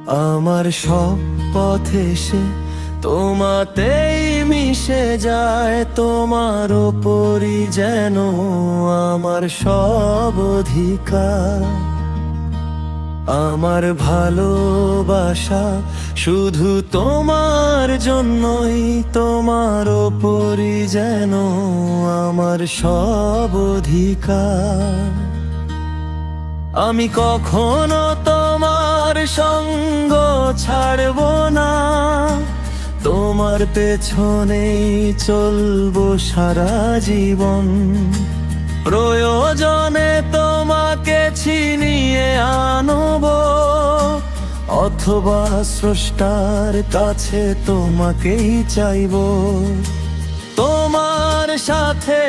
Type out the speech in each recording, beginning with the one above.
আমার সব পথে সে তোমাতেই মিশে যায়, তোমার ওপরই যেন আমার সব অধিকার। আমার ভালোবাসা শুধু তোমার জন্যই, তোমার ওপরই যেন আমার সব অধিকার। আমি কখনো তোমার সঙ্গ ছাড়ব না, তোমার পেছনেই চলবো সারা জীবন। প্রয়োজনে তোমাকে ছিনিয়ে আনব, অথবা স্রষ্টার কাছে তোমাকেই চাইব। তোমার সাথে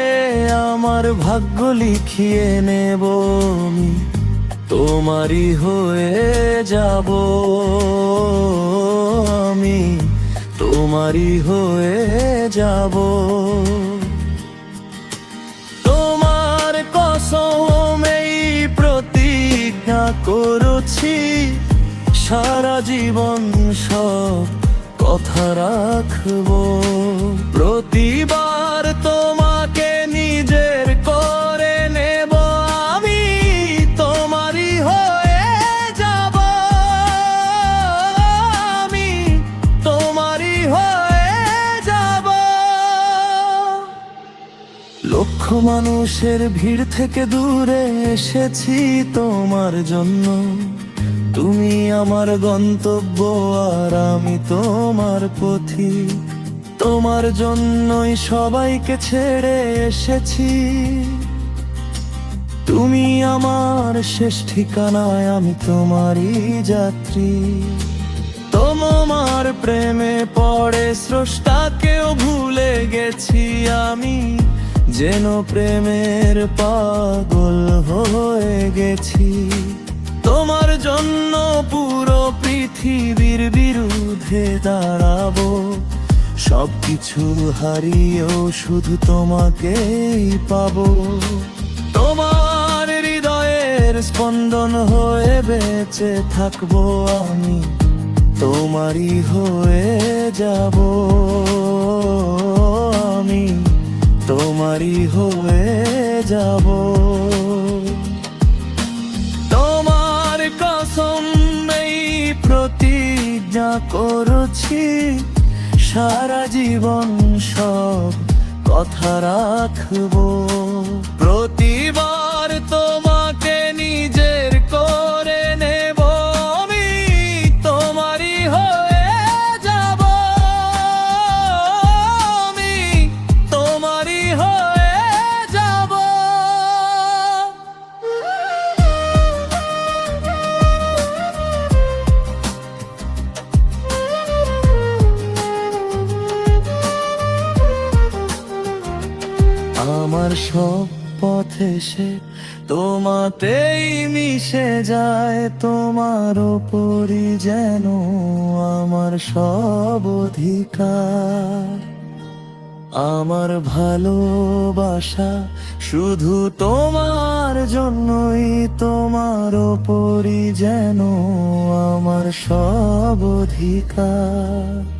আমার ভাগ্য লিখিয়ে নেব, আমি তোমারই হয়ে যাব, আমি তোমারই হয়ে যাব। তোমার কসম এই প্রতিজ্ঞা করেছি, সারা জীবন সব কথা রাখবো। প্রতিবার তোমাকে নিজের করে নেব, আমি তোমারই হয়ে যাব, আমি তোমারই হয়ে যাব। লক্ষ মানুষের ভিড় থেকে দূরে এসেছি তোমার জন্য, তুমি আমার গন্তব্য আর আমি তোমার পথিক। তোমার জন্যই সবাইকে ছেড়ে এসেছি, তুমি আমার শেষ ঠিকানায়, আমি তোমারই যাত্রী। তোমার প্রেমে পড়ে স্রষ্টাকেও ভুলে গেছি আমি, যেন প্রেমের পাগল হয়ে গেছি। তোমার জন্য পুরো পৃথিবীর বিরুদ্ধে দাঁড়াবো, সবকিছু হারিয়েও শুধু তোমাকেই পাবো। তোমার হৃদয়ের স্পন্দন হয়ে বেঁচে থাকবো আমি, তোমারই হয়ে যাব, আমি তোমারই হয়ে যাব। তোমার কসম এই প্রতিজ্ঞা করেছি, সারা জীবন সব কথা রাখবো। প্রতিবার তোমাকে নিজের করে নেব, আমি তোমারই হয়ে যাব, আমি তোমারই হয়ে যাব। আমার সব পথে সে তোমাতেই মিশে যায়, তোমার ওপরই যেন আমার সব অধিকার। আমার ভালোবাসা শুধু তোমার জন্যই, তোমার ওপরই যেন আমার সব অধিকার।